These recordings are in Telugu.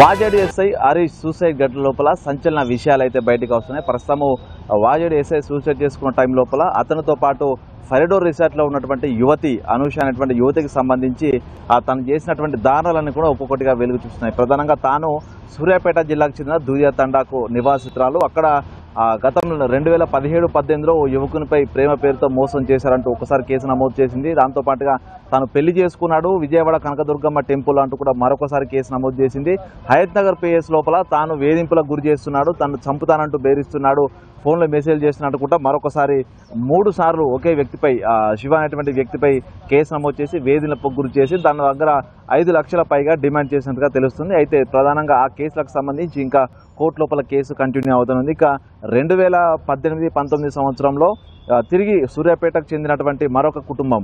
వాజేడు ఎస్ఐ హరీష్ సూసైడ్ ఘటన లోపల సంచలన విషయాలు అయితే బయటకు వస్తున్నాయి. ప్రస్తుతం వాజేడు ఎస్ఐ సూసైడ్ చేసుకున్న టైం లోపల అతనితో పాటు ఫెరడోర్ రిసార్ట్లో ఉన్నటువంటి యువతి అనూష అనేటువంటి యువతికి సంబంధించి తను చేసినటువంటి దారుణాలన్నీ కూడా ఒక్కొక్కటిగా వెలుగు చూస్తున్నాయి. ప్రధానంగా తాను సూర్యాపేట జిల్లాకు చెందిన దూదియా తండాకు నివాసితురాలు. అక్కడ గతంలో 2017-18లో ఓ యువకునిపై ప్రేమ పేరుతో మోసం చేశారంటూ ఒకసారి కేసు నమోదు చేసింది. దాంతోపాటుగా తాను పెళ్లి చేసుకున్నాడు, విజయవాడ కనకదుర్గమ్మ టెంపుల్ అంటూ కూడా మరొకసారి కేసు నమోదు చేసింది. హయత్ నగర్ పిఎస్ లోపల తాను వేధింపులకు గురి చేస్తున్నాడు, తను చంపుతానంటూ బెదిరిస్తున్నాడు, ఫోన్లో మెసేజ్ చేసినట్టు కూడా మరొకసారి 3 సార్లు ఒకే వ్యక్తిపై శివ అనేటువంటి వ్యక్తిపై కేసు నమోదు చేసి వేధింపులకు గురి చేసి దాని దగ్గర 5 లక్షల పైగా డిమాండ్ చేసినట్టుగా తెలుస్తుంది. అయితే ప్రధానంగా ఆ కేసులకు సంబంధించి ఇంకా కోర్టు లోపల కేసు కంటిన్యూ అవుతుంది. ఇక 2018-19 సంవత్సరంలో తిరిగి సూర్యాపేటకు చెందినటువంటి మరొక కుటుంబం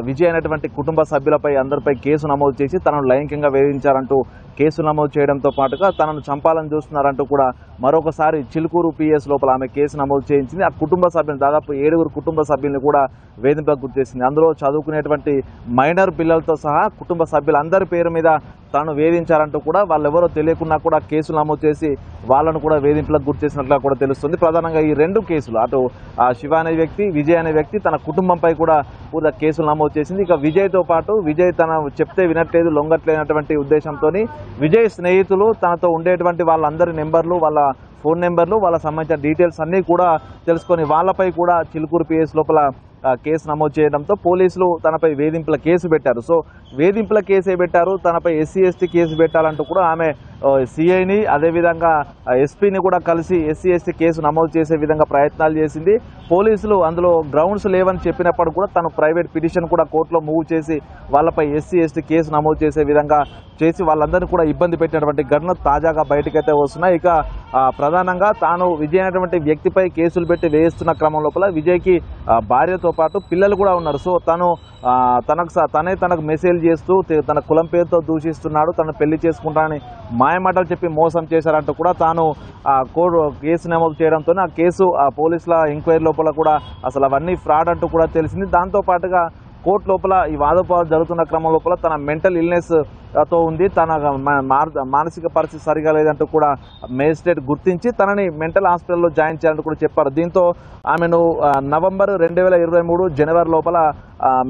విజయ్ అనేటువంటి కుటుంబ సభ్యులపై అందరిపై కేసు నమోదు చేసి తనను లైంగికంగా వేధించారంటూ కేసు నమోదు చేయడంతో పాటుగా తనను చంపాలని చూస్తున్నారంటూ కూడా మరొకసారి చిలుకూరు పిఎస్ లోపల ఆమె కేసు నమోదు చేయించింది. ఆ కుటుంబ సభ్యులు దాదాపు 7 కుటుంబ సభ్యులను కూడా వేధింపులకు గురి చేసింది. అందులో చదువుకునేటువంటి మైనర్ పిల్లలతో సహా కుటుంబ సభ్యులందరి పేరు మీద తాను వేధించారంటూ కూడా వాళ్ళెవరో తెలియకుండా కూడా కేసులు నమోదు చేసి వాళ్ళను కూడా వేధింపులకు గురి చేసినట్లుగా కూడా తెలుస్తుంది. ప్రధానంగా ఈ 2 కేసులు అటు శివ అనే వ్యక్తి, విజయ్ అనే వ్యక్తి తన కుటుంబంపై కూడా పూర్తి కేసులు నమోదు చేసింది. ఇక విజయ్తో పాటు విజయ్ తన చెప్తే వినట్లేదు, లొంగట్లేనటువంటి ఉద్దేశంతో విజయ్ స్నేహితులు తనతో ఉండేటువంటి వాళ్ళందరి నెంబర్లు, వాళ్ళ ఫోన్ నెంబర్లు, వాళ్ళ సంబంధించిన డీటెయిల్స్ అన్నీ కూడా తెలుసుకొని వాళ్ళపై కూడా చిలుకూరు పిఎస్ లోపల కేసు నమోదు చేయడంతో పోలీసులు తనపై వేధింపుల కేసు పెట్టారు. సో వేధింపుల కేసే పెట్టారు, తనపై SC ST కేసు పెట్టాలంటూ కూడా ఆమె సిఐని అదేవిధంగా ఎస్పీని కూడా కలిసి SC ST కేసు నమోదు చేసే విధంగా ప్రయత్నాలు చేసింది. పోలీసులు అందులో గ్రౌండ్స్ లేవని చెప్పినప్పుడు కూడా తను ప్రైవేట్ పిటిషన్ కూడా కోర్టులో మూవ్ చేసి వాళ్ళపై SC ST కేసు నమోదు చేసే విధంగా చేసి వాళ్ళందరినీ కూడా ఇబ్బంది పెట్టినటువంటి ఘటన తాజాగా బయటకైతే వస్తున్నాయి. ఇక ప్రధానంగా తాను విజయ్ అనేటువంటి వ్యక్తిపై కేసులు పెట్టి వేయిస్తున్న క్రమం లోపల విజయ్కి భార్యతో పాటు పిల్లలు కూడా ఉన్నారు. సో తనకు మెసేజ్ చేస్తూ తన కులం పేరుతో దూషిస్తున్నాడు, తను పెళ్లి చేసుకుంటానని మాయమాటలు చెప్పి మోసం చేశారంటూ కూడా తాను కేసు నమోదు చేయడంతో ఆ కేసు పోలీసుల ఎంక్వైరీ లోపల కూడా అసలు అవన్నీ ఫ్రాడ్ అంటూ కూడా తెలిసింది. దాంతోపాటుగా కోర్టు లోపల ఈ వాదోపాదాలు జరుగుతున్న క్రమం లోపల తన మెంటల్ ఇల్నెస్ తో ఉంది, తన మానసిక పరిస్థితి సరిగా లేదంటూ కూడా మేజిస్ట్రేట్ గుర్తించి తనని మెంటల్ హాస్పిటల్లో జాయిన్ చేయాలంటూ కూడా చెప్పారు. దీంతో ఆమెను నవంబర్ 2023 జనవరి లోపల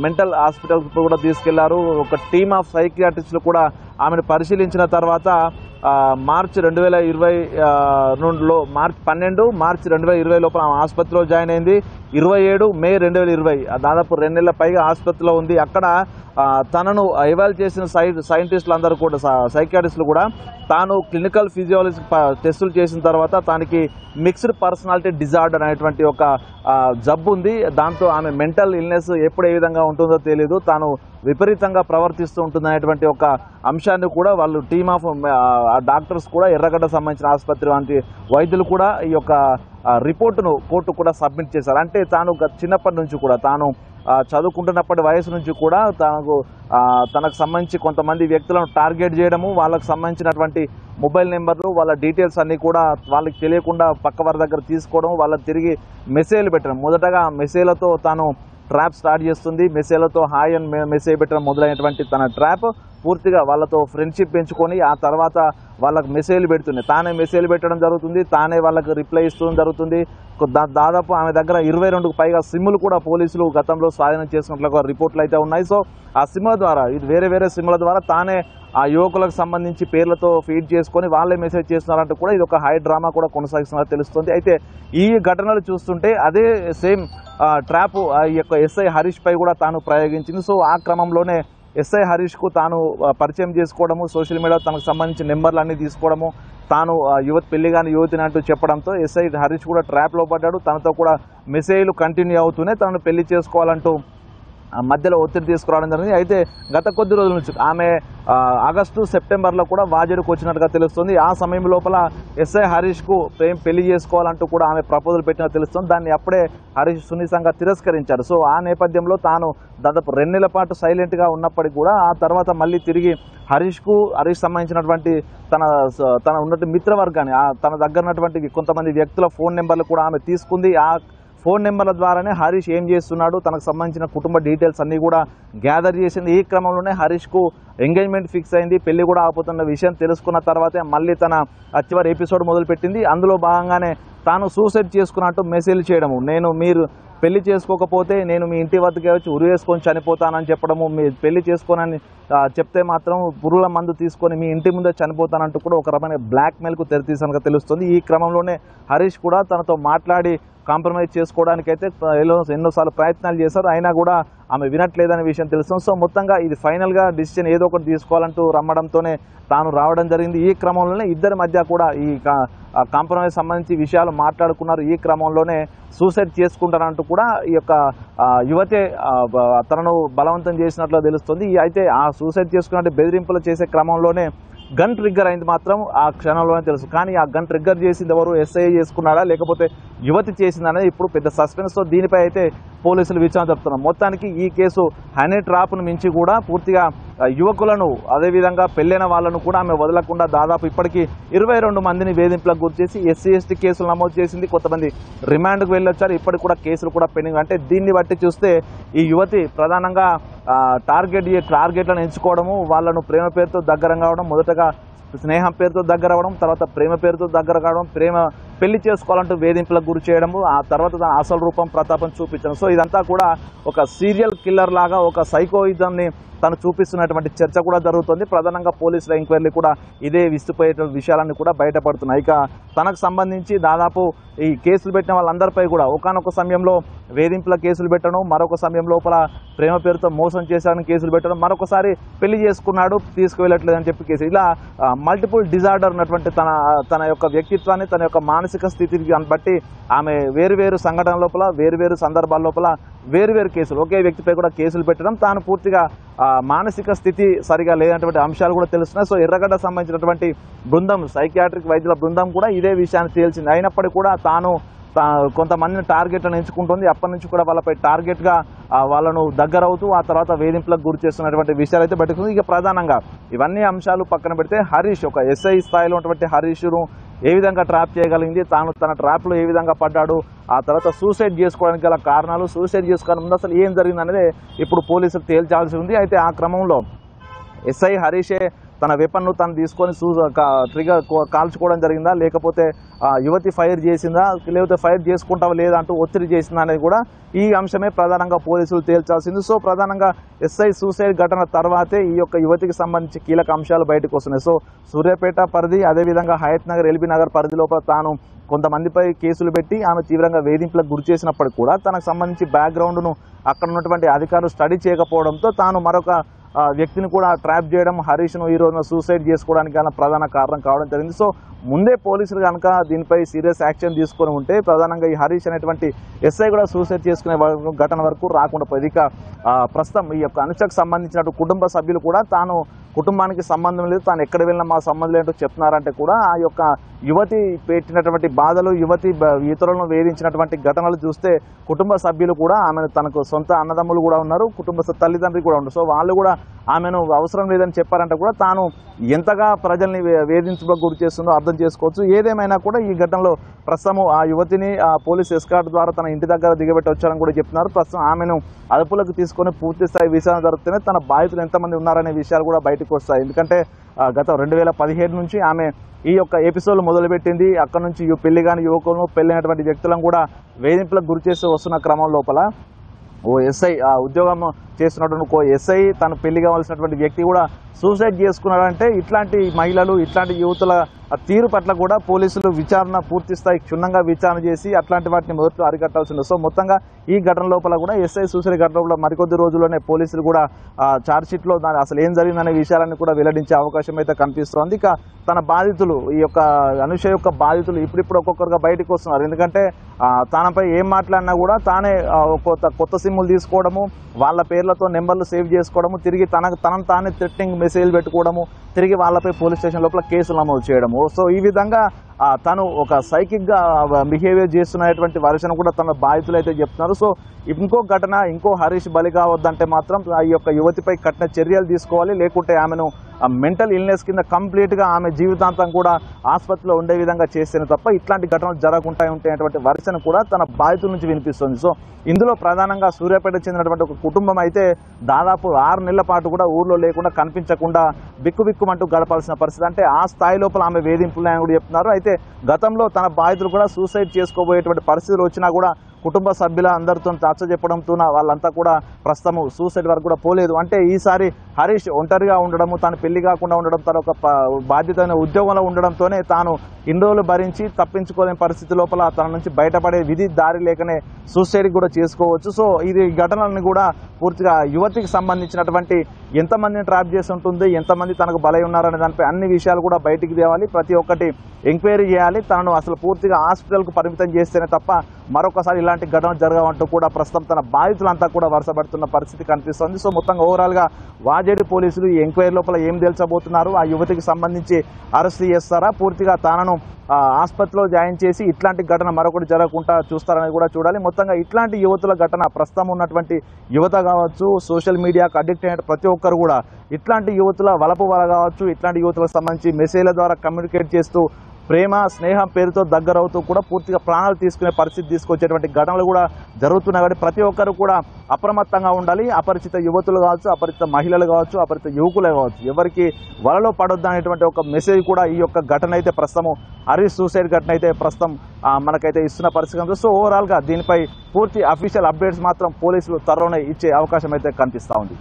మెంటల్ హాస్పిటల్ కూడా తీసుకెళ్లారు. ఒక టీమ్ ఆఫ్ సైకియాట్రిస్టులు కూడా ఆమెను పరిశీలించిన తర్వాత మార్చి 2020లో మార్చి 12 మార్చి 2020 లోపల ఆసుపత్రిలో జాయిన్ అయింది. 27 మే 2020 దాదాపు 2 నెలల పైగా ఆసుపత్రిలో ఉంది. అక్కడ తనను ఎవాల్యుయేట్ చేసిన సైంటిస్టులు అందరూ కూడా సైకియాట్రిస్టులు కూడా తాను క్లినికల్ ఫిజియాలజీ టెస్టులు చేసిన తర్వాత తనకి మిక్స్డ్ పర్సనాలిటీ డిజార్డర్ అనేటువంటి ఒక జబ్బు ఉంది. దాంతో ఆమె మెంటల్ ఇల్నెస్ ఎప్పుడు ఏ విధంగా ఉంటుందో తెలియదు, తాను విపరీతంగా ప్రవర్తిస్తూ ఉంటుంది అనేటువంటి ఒక అంశాన్ని కూడా వాళ్ళు టీమ్ ఆఫ్ డాక్టర్స్ కూడా ఎర్రగడ్డ సంబంధించిన ఆసుపత్రి వంటి వైద్యులు కూడా ఈ యొక్క రిపోర్టును కోర్టు కూడా సబ్మిట్ చేశారు. అంటే తాను చిన్నప్పటి నుంచి కూడా తాను చదువుకుంటున్నప్పటి వయసు నుంచి కూడా తనకు సంబంధించి కొంతమంది వ్యక్తులను టార్గెట్ చేయడము, వాళ్ళకు సంబంధించినటువంటి మొబైల్ నెంబర్లు, వాళ్ళ డీటెయిల్స్ అన్నీ కూడా వాళ్ళకి తెలియకుండా పక్క వారి దగ్గర తీసుకోవడం, వాళ్ళకి తిరిగి మెసేజ్లు పెట్టడం. మొదటగా మెసేజ్లతో తాను ట్రాప్ స్టార్ట్ చేస్తుంది, మెసేజ్లతో హాయ్ అని మెసేజ్ పెట్టడం మొదలైనటువంటి తన ట్రాప్ పూర్తిగా వాళ్ళతో ఫ్రెండ్షిప్ పెంచుకొని ఆ తర్వాత వాళ్ళకు మెసేజ్లు పెడుతుంది, తానే మెసేజ్లు పెట్టడం జరుగుతుంది, తానే వాళ్ళకి రిప్లై ఇస్తూ జరుగుతుంది. దాదాపు ఆమె దగ్గర 22కు పైగా సిమ్ములు కూడా పోలీసులు గతంలో స్వాధీనం చేసినట్లుగా రిపోర్ట్లు అయితే ఉన్నాయి. సో ఆ సిమ్ల ద్వారా ఇది వేరే సిమ్ల ద్వారా తానే ఆ యువకులకు సంబంధించి పేర్లతో ఫీడ్ చేసుకొని వాళ్ళే మెసేజ్ చేస్తున్నారంటూ కూడా ఇది ఒక హై డ్రామా కూడా కొనసాగిస్తున్నట్టు తెలుస్తుంది. అయితే ఈ ఘటనలు చూస్తుంటే అదే సేమ్ ట్రాప్ ఈ యొక్క ఎస్ఐ హరీష్ పై కూడా తాను ప్రయోగించింది. సో ఆ క్రమంలోనే ఎస్ఐ హరీష్కు తాను పరిచయం చేసుకోవడము, సోషల్ మీడియా తనకు సంబంధించిన నెంబర్లు అన్నీ తీసుకోవడము, తాను పెళ్లి కాని యువతిని అంటూ చెప్పడంతో ఎస్ఐ హరీష్ కూడా ట్రాప్లో పడ్డాడు. తనతో కూడా మెసేజ్లు కంటిన్యూ అవుతూనే తనను పెళ్లి చేసుకోవాలంటూ మధ్యలో ఒత్తిడి తీసుకురావడం జరిగింది. అయితే గత కొద్ది రోజుల నుంచి ఆమె ఆగస్టు సెప్టెంబర్లో కూడా వాజేడుకు వచ్చినట్టుగా తెలుస్తుంది. ఆ సమయం లోపల ఎస్ఐ హరీష్కు పెళ్లి చేసుకోవాలంటూ కూడా ఆమె ప్రపోజల్ పెట్టినట్టు తెలుస్తుంది. దాన్ని అప్పుడే హరీష్ సున్నితంగా తిరస్కరించారు. సో ఆ నేపథ్యంలో తాను దాదాపు 2 నెలల పాటు సైలెంట్గా ఉన్నప్పటికీ కూడా ఆ తర్వాత మళ్ళీ తిరిగి హరీష్ సంబంధించినటువంటి తన ఉన్నటువంటి మిత్రవర్గాన్ని తన దగ్గర ఉన్నటువంటి కొంతమంది వ్యక్తుల ఫోన్ నెంబర్లు కూడా ఆమె తీసుకుంది. ఆ ఫోన్ నెంబర్ల ద్వారానే హరీష్ ఏం చేస్తున్నాడు, తనకు సంబంధించిన కుటుంబ డీటెయిల్స్ అన్నీ కూడా గ్యాదర్ చేసింది. ఈ క్రమంలోనే హరీష్కు ఎంగేజ్మెంట్ ఫిక్స్ అయింది, పెళ్లి కూడా ఆపుతున్న విషయం తెలుసుకున్న తర్వాతే మళ్ళీ తన చివరి ఎపిసోడ్ మొదలుపెట్టింది. అందులో భాగంగానే తాను సూసైడ్ చేసుకున్నట్టు మెసేజ్ చేయడము, మీరు పెళ్లి చేసుకోకపోతే నేను మీ ఇంటి వద్దకే వచ్చి ఉరి వేసుకొని చనిపోతానని చెప్పడము, మీ పెళ్లి చేసుకోనని చెప్తే మాత్రం పురుగుల మందు తీసుకొని మీ ఇంటి ముందే చనిపోతానంటూ కూడా ఒక రకమైన బ్లాక్మెయిల్కు తెరతీసినట్టుగా తెలుస్తుంది. ఈ క్రమంలోనే హరీష్ కూడా తనతో మాట్లాడి కాంప్రమైజ్ చేసుకోవడానికైతే ఎన్నోసార్లు ప్రయత్నాలు చేశారు, అయినా కూడా ఆమె వినట్లేదనే విషయం తెలుస్తుంది. సో మొత్తంగా ఇది ఫైనల్గా డిసిషన్ ఏదో ఒకటి తీసుకోవాలంటూ రమ్మడంతోనే తాను రావడం జరిగింది. ఈ క్రమంలోనే ఇద్దరి మధ్య కూడా ఈ కాంప్రమైజ్ సంబంధించి విషయాలు మాట్లాడుకున్నారు. ఈ క్రమంలోనే సూసైడ్ చేసుకుంటారంటూ కూడా ఈ యొక్క యువతే తనను బలవంతం చేసినట్లు తెలుస్తుంది. అయితే ఆ సూసైడ్ చేసుకున్నట్టు బెదిరింపులు చేసే క్రమంలోనే గన్ ట్రిగ్గర్ అయింది మాత్రం ఆ క్షణంలోనే తెలుసు. కానీ ఆ గన్ ట్రిగ్గర్ చేసింది ఎవరు, ఎస్ఐ చేసుకున్నాడా లేకపోతే యువతి చేసిందనేది ఇప్పుడు పెద్ద సస్పెన్స్తో దీనిపై అయితే పోలీసులు విచారణ జరుపుతున్నారు. మొత్తానికి ఈ కేసు హనీ ట్రాప్ను మించి కూడా పూర్తిగా యువకులను అదేవిధంగా పెళ్ళైన వాళ్ళను కూడా ఆమె వదలకుండా దాదాపు ఇప్పటికీ 22 మందిని వేధింపులకు గురిచేసి ఎస్సీ ఎస్టీ కేసులు నమోదు చేసింది. కొంతమంది రిమాండ్కు వెళ్ళొచ్చారు, ఇప్పటికి కూడా కేసులు కూడా పెండింగ్. అంటే దీన్ని బట్టి చూస్తే ఈ యువతి ప్రధానంగా టార్గెట్లను ఎంచుకోవడము, వాళ్ళను ప్రేమ పేరుతో దగ్గర కావడం, మొదటగా స్నేహం పేరుతో దగ్గర అవ్వడం, తర్వాత ప్రేమ పేరుతో దగ్గర కావడం, పెళ్లి చేసుకోవాలంటూ వేధింపులకు గురి చేయడము, ఆ తర్వాత తన అసలు రూపం ప్రతాపం చూపించడం. సో ఇదంతా కూడా ఒక సీరియల్ కిల్లర్ లాగా ఒక సైకోయిజంని తను చూపిస్తున్నటువంటి చర్చ కూడా జరుగుతుంది. ప్రధానంగా పోలీసుల ఎంక్వైరీ కూడా ఇదే విస్తుపోయే విషయాలన్నీ కూడా బయటపడుతున్నాయి. ఇక తనకు సంబంధించి దాదాపు ఈ కేసులు పెట్టిన వాళ్ళందరిపై కూడా ఒకానొక సమయంలో వేధింపుల కేసులు పెట్టడం, మరొక సమయం లోపల ప్రేమ పేరుతో మోసం చేశాడని కేసులు పెట్టడం, మరొకసారి పెళ్లి చేసుకున్నాడు తీసుకువెళ్ళట్లేదని చెప్పి కేసు, ఇలా మల్టిపుల్ డిజార్డర్ ఉన్నటువంటి తన యొక్క వ్యక్తిత్వాన్ని, తన యొక్క మానసిక స్థితిని బట్టి ఆమె వేరువేరు సంఘటనల లోపల వేరువేరు సందర్భాల లోపల వేరువేరు కేసులు, ఒకే వ్యక్తిపై కూడా కేసులు పెట్టడం, తాను పూర్తిగా మానసిక స్థితి సరిగా లేనటువంటి అంశాలు కూడా తెలుస్తున్నాయి. సో ఎర్రగడ్డ సంబంధించినటువంటి బృందం, సైకియాట్రిక్ వైద్యుల బృందం కూడా ఇదే విషయాన్ని తేల్చింది. అయినప్పటికీ కూడా తాను కొంతమందిని టార్గెట్లను ఎంచుకుంటుంది. అప్పటి నుంచి కూడా వాళ్ళపై టార్గెట్గా వాళ్ళను దగ్గరవుతూ ఆ తర్వాత వేధింపులకు గురి చేస్తున్నటువంటి విషయాలు అయితే బయటకు. ఇక ప్రధానంగా ఇవన్నీ అంశాలు పక్కన పెడితే హరీష్, ఒక ఎస్ఐ స్థాయిలో ఉన్నటువంటి హరీష్ను ఏ విధంగా ట్రాప్ చేయగలిగింది, తన ట్రాప్లో ఏ విధంగా పడ్డాడు, ఆ తర్వాత సూసైడ్ చేసుకోవడానికి గల కారణాలు, సూసైడ్ చేసుకోవడం ముందు అసలు ఏం జరిగిందనేది ఇప్పుడు పోలీసులు తేల్చాల్సి ఉంది. అయితే ఆ క్రమంలో ఎస్ఐ హరీషే తన వెపన్ను తను తీసుకొని ట్రిగర్ కాల్చుకోవడం జరిగిందా, లేకపోతే యువతి ఫైర్ చేసిందా, లేకపోతే ఫైర్ చేసుకుంటావా లేదా అంటూ ఒత్తిడి చేసిందా అనేది కూడా ఈ అంశమే ప్రధానంగా పోలీసులు తేల్చాల్సింది. సో ప్రధానంగా ఎస్ఐ సూసైడ్ ఘటన తర్వాతే ఈ యొక్క యువతికి సంబంధించి కీలక అంశాలు బయటకు వస్తున్నాయి. సో సూర్యాపేట పరిధి, అదేవిధంగా హయత్ నగర్, ఎల్బీ నగర్ పరిధి లోపల తాను కొంతమందిపై కేసులు పెట్టి ఆమె తీవ్రంగా వేధింపులకు గురి చేసినప్పటికీ కూడా తనకు సంబంధించి బ్యాక్గ్రౌండ్ను అక్కడ ఉన్నటువంటి అధికారులు స్టడీ చేయకపోవడంతో తాను మరొక వ్యక్తిని కూడా ట్రాప్ చేయడం, హరీష్ను ఈ రోజున సూసైడ్ చేసుకోవడానికి గల ప్రధాన కారణం కావడం జరిగింది. సో ముందే పోలీసులు కనుక దీనిపై సీరియస్ యాక్షన్ తీసుకొని ఉంటే ప్రధానంగా ఈ హరీష్ అనేటువంటి ఎస్ఐ కూడా సూసైడ్ చేసుకునే ఘటన వరకు రాకుండా పోయింది. ఇక ప్రస్తుతం ఈ యొక్క అనుచకు సంబంధించిన కుటుంబ సభ్యులు కూడా తాను కుటుంబానికి సంబంధం లేదు, తాను ఎక్కడ వెళ్ళినా మా సంబంధం లేదో చెప్తున్నారంటే కూడా ఆ యొక్క యువతి పెట్టినటువంటి బాధలు, యువతి ఇతరులను వేధించినటువంటి ఘటనలు చూస్తే కుటుంబ సభ్యులు కూడా ఆమెను, తనకు సొంత అన్నదమ్ములు కూడా ఉన్నారు, కుటుంబ తల్లిదండ్రులు కూడా ఉన్నారు. సో వాళ్ళు కూడా ఆమెను అవసరం లేదని చెప్పారంటే కూడా తాను ఎంతగా ప్రజల్ని వేధించడానికి గురి చేస్తుందో అర్థం చేసుకోవచ్చు. ఏదేమైనా కూడా ఈ ఘటనలో ప్రస్తుతం ఆ యువతిని పోలీస్ ఎస్కార్ట్ ద్వారా తన ఇంటి దగ్గర దిగబెట్టి వచ్చారని కూడా చెప్తున్నారు. ప్రస్తుతం ఆమెను అదుపులోకి తీసుకొని పూర్తి స్థాయి విచారణ జరుగుతూనే తన బాధితులు ఎంతమంది ఉన్నారనే విషయాలు కూడా బయటకు వస్తాయి. ఎందుకంటే గత 2017 నుంచి ఆమె ఈ యొక్క ఎపిసోడ్ మొదలుపెట్టింది. అక్కడ నుంచి పెళ్లి కాని యువకులను, పెళ్ళైనటువంటి వ్యక్తులను కూడా వేధింపులకు గురి చేస్తూ వస్తున్న క్రమం లోపల ఓ ఎస్ఐ ఉద్యోగం చేస్తున్నటువంటి ఎస్ఐ తను పెళ్లి కావాల్సినటువంటి వ్యక్తి కూడా సూసైడ్ చేసుకున్నాడంటే ఇట్లాంటి మహిళలు, ఇట్లాంటి యువతుల తీరు పట్ల కూడా పోలీసులు విచారణ పూర్తి స్థాయి క్షుణ్ణంగా విచారణ చేసి అట్లాంటి వాటిని మొదట్లో అరికట్టాల్సి ఉంది. సో మొత్తంగా ఈ ఘటన లోపల కూడా ఎస్ఐ సూసైడ్ ఘటన కూడా మరికొద్ది రోజుల్లోనే పోలీసులు కూడా ఛార్జ్షీట్లో దాని అసలు ఏం జరిగిందనే విషయాలను కూడా వెల్లడించే అవకాశం అయితే కనిపిస్తోంది. ఇక తన బాధితులు, ఈ యొక్క అనుష యొక్క బాధితులు ఇప్పుడిప్పుడు ఒక్కొక్కరుగా బయటకు వస్తున్నారు. ఎందుకంటే తనపై ఏం మాట్లాడినా కూడా తానే కొత్త సిమ్ములు తీసుకోవడము, వాళ్ళ పేర్లతో నెంబర్లు సేవ్ చేసుకోవడము, తిరిగి తనను తానే థ్రెటనింగ్ మెసేజ్ పెట్టుకోవడము, తిరిగి వాళ్ళపై పోలీస్ స్టేషన్ లోపల కేసులు నమోదు చేయడము. సో ఈ విధంగా తను ఒక సైకిక్గా బిహేవియర్ చేస్తున్నటువంటి వర్షన్ కూడా తన బాధితులు అయితే చెప్తున్నారు. సో ఇంకో ఘటన, ఇంకో హరీష్ బలి కావద్దంటే మాత్రం ఈ యొక్క యువతిపై కఠిన చర్యలు తీసుకోవాలి, లేకుంటే ఆమెను మెంటల్ ఇల్నెస్ కింద కంప్లీట్గా ఆమె జీవితాంతం కూడా ఆసుపత్రిలో ఉండే విధంగా చేస్తేనే తప్ప ఇట్లాంటి ఘటనలు జరగకుండా ఉంటాయనేటువంటి వర్షను కూడా తన బాధితుల నుంచి వినిపిస్తుంది. సో ఇందులో ప్రధానంగా సూర్యాపేట చెందినటువంటి ఒక కుటుంబం అయితే దాదాపు 6 నెలల పాటు కూడా ఊర్లో లేకుండా కనిపించకుండా బిక్కుబిక్కుమంటూ గడపాల్సిన పరిస్థితి. అంటే ఆ స్థాయి లోపల ఆమె వేధింపులని కూడా చెప్తున్నారు. అయితే గతంలో తన బాధితులు కూడా సూసైడ్ చేసుకోబోయేటువంటి పరిస్థితులు వచ్చినా కూడా కుటుంబ సభ్యుల అందరితో చర్చ చెప్పడంతో వాళ్ళంతా కూడా ప్రస్తుతం సూసైడ్ వరకు కూడా పోలేదు. అంటే ఈసారి హరీష్ ఒంటరిగా ఉండడము, తాను పెళ్లి కాకుండా ఉండడం, తన ఒక బాధ్యతైన ఉద్యోగంలో ఉండడంతోనే తాను ఇన్ని రోజులు భరించి తప్పించుకోలేని పరిస్థితి లోపల తన నుంచి బయటపడే విధి దారి లేకనే సూసైడ్ కూడా చేసుకోవచ్చు. సో ఇది ఘటనలను కూడా పూర్తిగా యువతికి సంబంధించినటువంటి ఎంతమందిని ట్రాప్ చేసి ఉంటుంది, ఎంతమంది తనకు బలై ఉన్నారనే దానిపై అన్ని విషయాలు కూడా బయటికి తేవాలి. ప్రతి ఒక్కటి ఎంక్వైరీ చేయాలి. తనను అసలు పూర్తిగా హాస్పిటల్కు పరిమితం చేస్తేనే తప్ప మరొకసారి ఇలాంటి ఘటనలు జరగవంటూ కూడా ప్రస్తుతం తన బాధితులంతా కూడా వరుసపడుతున్న పరిస్థితి కనిపిస్తుంది. సో మొత్తంగా ఓవరాల్గా వాజేడు పోలీసులు ఈ ఎంక్వైరీ లోపల ఏం తేల్చబోతున్నారు, ఆ యువతికి సంబంధించి అరెస్ట్ చేస్తారా, పూర్తిగా తానను ఆసుపత్రిలో జాయిన్ చేసి ఇట్లాంటి ఘటన మరొకటి జరగకుండా చూస్తారని కూడా చూడాలి. మొత్తంగా ఇట్లాంటి యువతుల ఘటన ప్రస్తుతం ఉన్నటువంటి యువత కావచ్చు, సోషల్ మీడియాకు అడిక్ట్ అయిన ప్రతి ఒక్కరు కూడా ఇట్లాంటి యువతుల వలపు వల కావచ్చు, ఇట్లాంటి యువతులకు సంబంధించి మెసేజ్ల ద్వారా కమ్యూనికేట్ చేస్తూ ప్రేమ స్నేహం పేరుతో దగ్గరవుతూ కూడా పూర్తిగా ప్రాణాలు తీసుకునే పరిస్థితి తీసుకొచ్చేటువంటి ఘటనలు కూడా జరుగుతున్నాయి. కాబట్టి ప్రతి ఒక్కరు కూడా అప్రమత్తంగా ఉండాలి. అపరిచిత యువతులు కావచ్చు, అపరిచిత మహిళలు కావచ్చు, అపరిచిత యువకులే కావచ్చు, ఎవరికి వలలో పడొద్దు అనేటువంటి ఒక మెసేజ్ కూడా ఈ యొక్క ఘటన అయితే ప్రస్తుతం హరీష్ సూసైడ్ ఘటన అయితే ప్రస్తుతం మనకైతే ఇస్తున్న పరిస్థితి. సో ఓవరాల్గా దీనిపై పూర్తి అఫీషియల్ అప్డేట్స్ మాత్రం పోలీసులు త్వరలోనే ఇచ్చే అవకాశం అయితే కనిపిస్తూ ఉంది.